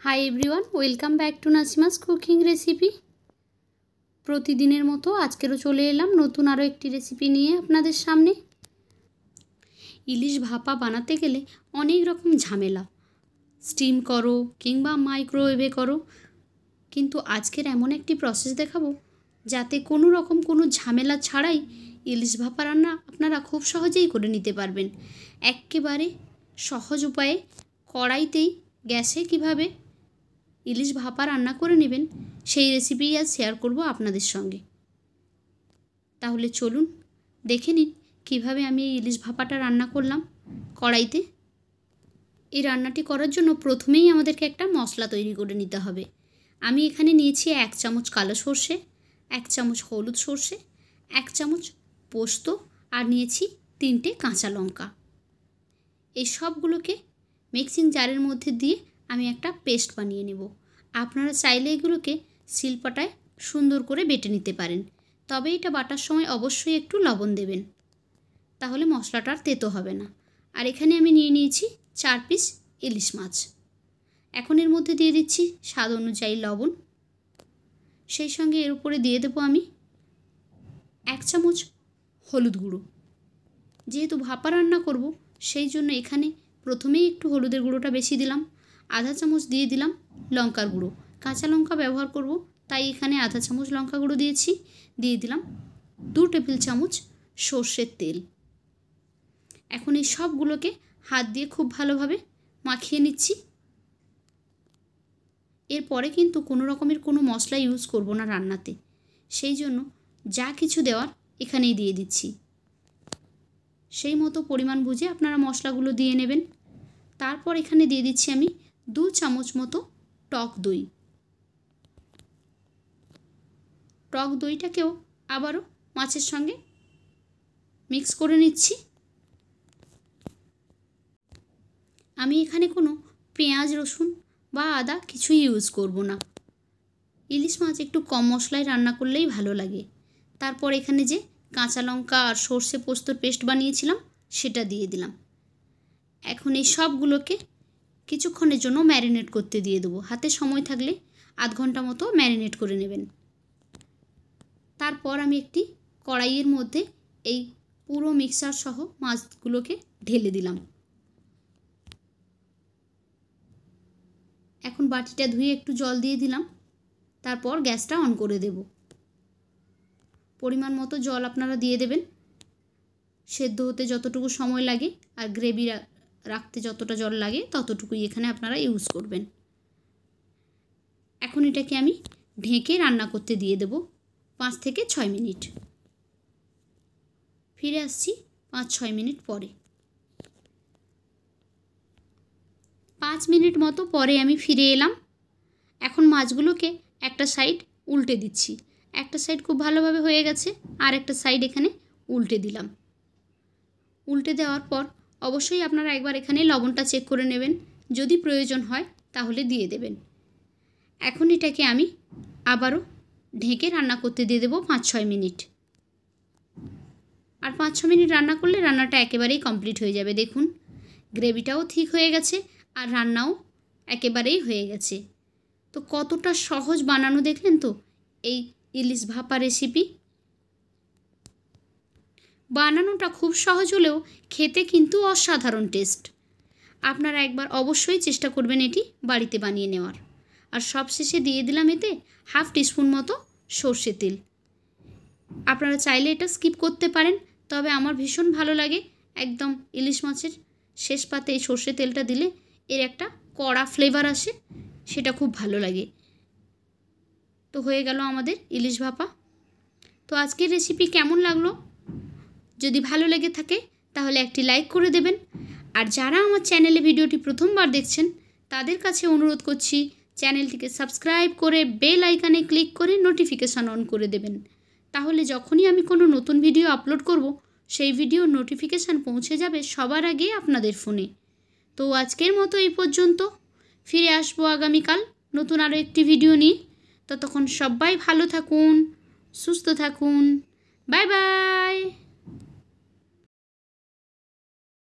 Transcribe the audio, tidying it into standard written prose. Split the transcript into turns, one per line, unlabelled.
High everyone welcome back to Nasima's cooking recipe. प्रतिदिनेर मतो आजकेरो चले एलाम नतून आरो एकटी रेसिपि निये आपनादेर सामने। इलिश भापा बानाते गेले अनेक रकम झामेला, स्टीम करो किंबा माइक्रोवेवे करो, किन्तु आजकेर एमन एकटी प्रसेस देखाबो जाते कोनो रकम कोनो झामेला छाड़ाई इलिश भापा रान्ना आपनारा खूब सहजेई करे निते पारबेन। एकेबारे सहज उपाये कड़ाईतेई गैसे किभाबे इलिश भापा रान्ना करे नेबेन सेई रेसिपि आज शेयर करब आपनादेर संगे। ताहले चलुन देखे निन किभाबे आमि इलिश भापाटा रान्ना करलाम कड़ाईते। এই রান্নাটি করার জন্য প্রথমেই আমাদেরকে একটা মশলা তৈরি করে নিতে হবে। আমি এখানে নিয়েছি 1 চামচ কালো সরষে, 1 চামচ হলুদ সরষে, 1 চামচ পোস্ত আর নিয়েছি 3টে কাঁচা লঙ্কা। এই সবগুলোকে মিক্সিং জারের মধ্যে দিয়ে আমি একটা পেস্ট বানিয়ে নেব। আপনারা চাইলে এগুলোকে শিলপাটায় সুন্দর করে বেটে নিতে পারেন, তবে এটা বাটার সময় অবশ্যই একটু লবণ দেবেন, তাহলে মশলাটা আর তেতো হবে না। আর এখানে আমি নিয়ে নিয়েছি 4 পিস ইলিশ মাছ। এখন এর মধ্যে দিয়ে দিচ্ছি স্বাদ অনুযায়ী লবণ, সেই সঙ্গে এর উপরে দিয়ে দেবো আমি 1 চামচ হলুদ গুঁড়ো। যেহেতু ভাপা রান্না করব সেই জন্য এখানে প্রথমেই একটু হলুদের গুঁড়োটা বেশি দিলাম। আধা চামচ দিয়ে দিলাম লঙ্কার গুঁড়ো, কাঁচা লঙ্কা ব্যবহার করব তাই এখানে আধা চামচ লঙ্কা গুঁড়ো দিয়েছি। দিয়ে দিলাম 2 টেবিল চামচ সরষের তেল। এখন এই সবগুলোকে হাত দিয়ে খুব ভালোভাবে মাখিয়ে নিচ্ছি। এরপরে কিন্তু কোনো রকমের কোনো মশলা ইউজ করব না রান্নাতে, সেই জন্য যা কিছু দেওয়ার এখানেই দিয়ে দিচ্ছি। সেই মতো পরিমাণ বুঝে আপনারা মশলাগুলো দিয়ে নেবেন। তারপর এখানে দিয়ে দিচ্ছি আমি 2 চামচ মতো টক দই। টক দইটাকেও আবারও মাছের সঙ্গে মিক্স করে নিচ্ছি। আমি এখানে কোনো পেঁয়াজ রসুন বা আদা কিছুই ইউজ করব না। ইলিশ মাছ একটু কম মশলায় রান্না করলেই ভালো লাগে। তারপর এখানে যে কাঁচা লঙ্কা আর সর্ষে পোস্তর পেস্ট বানিয়েছিলাম সেটা দিয়ে দিলাম। এখন এই সবগুলোকে কিছুক্ষণের জন্য ম্যারিনেট করতে দিয়ে দেবো। হাতে সময় থাকলে আধ ঘন্টা মতো ম্যারিনেট করে নেবেন। তারপর আমি একটি কড়াইয়ের মধ্যে এই পুরো মিক্সচার সহ মাছগুলোকে ঢেলে দিলাম। এখন বাটিটা ধুয়ে একটু জল দিয়ে দিলাম। তারপর গ্যাসটা অন করে দেব। পরিমাণ মতো জল আপনারা দিয়ে দেবেন, সেদ্ধ হতে যতটুকু সময় লাগে আর গ্রেভি রাখতে যতটা জল লাগে ততটুকুই এখানে আপনারা ইউজ করবেন। এখন এটাকে আমি ঢেকে রান্না করতে দিয়ে দেব 5 থেকে 6 মিনিট। ফিরে আসছি 5-6 মিনিট পরে। 5 মিনিট মতো পরে আমি ফিরে এলাম। এখন মাছগুলোকে একটা সাইড উল্টে দিচ্ছি। একটা সাইড খুব ভালোভাবে হয়ে গেছে, আর একটা সাইড এখানে উল্টে দিলাম। উল্টে দেওয়ার পর অবশ্যই আপনারা একবার এখানে লবণটা চেক করে নেবেন, যদি প্রয়োজন হয় তাহলে দিয়ে দেবেন। এখন এটাকে আমি আবারও ঢেকে রান্না করতে দিয়ে দেবো 5-6 মিনিট। আর 5-6 মিনিট রান্না করলে রান্নাটা একেবারেই কমপ্লিট হয়ে যাবে। দেখুন গ্রেভিটাও ঠিক হয়ে গেছে আর রান্নাও একেবারেই হয়ে গেছে। তো কতটা সহজ বানানো দেখলেন তো এই ইলিশ ভাপা রেসিপি। বানানোটা খুব সহজ হলেও খেতে কিন্তু অসাধারণ টেস্ট। আপনারা একবার অবশ্যই চেষ্টা করবেন এটি বাড়িতে বানিয়ে নেওয়ার। আর সবশেষে দিয়ে দিলাম এতে 1/2 টিস্পুন মতো সর্ষে তেল। আপনারা চাইলে এটা স্কিপ করতে পারেন, তবে আমার ভীষণ ভালো লাগে একদম ইলিশ মাছের শেষ পাতে এই সর্ষে তেলটা দিলে এর একটা কড়া ফ্লেভার আসে, সেটা খুব ভালো লাগে। তো হয়ে গেল আমাদের ইলিশ ভাপা। তো আজকের রেসিপি কেমন লাগলো যদি ভালো লেগে থাকে তাহলে একটি লাইক করে দেবেন। আর যারা আমার চ্যানেলে ভিডিওটি প্রথমবার দেখছেন তাদের কাছে অনুরোধ করছি চ্যানেলটিকে সাবস্ক্রাইব করে বেল আইকনে ক্লিক করে নোটিফিকেশান অন করে দেবেন। তাহলে যখনই আমি কোনো নতুন ভিডিও আপলোড করব সেই ভিডিওর নোটিফিকেশান পৌঁছে যাবে সবার আগে আপনাদের ফোনে। তো আজকের মতো এই পর্যন্ত। ফিরে আসবো আগামীকাল নতুন আরও একটি ভিডিও নিয়ে। ততক্ষণ সবাই ভালো থাকুন, সুস্থ থাকুন। Bye bye.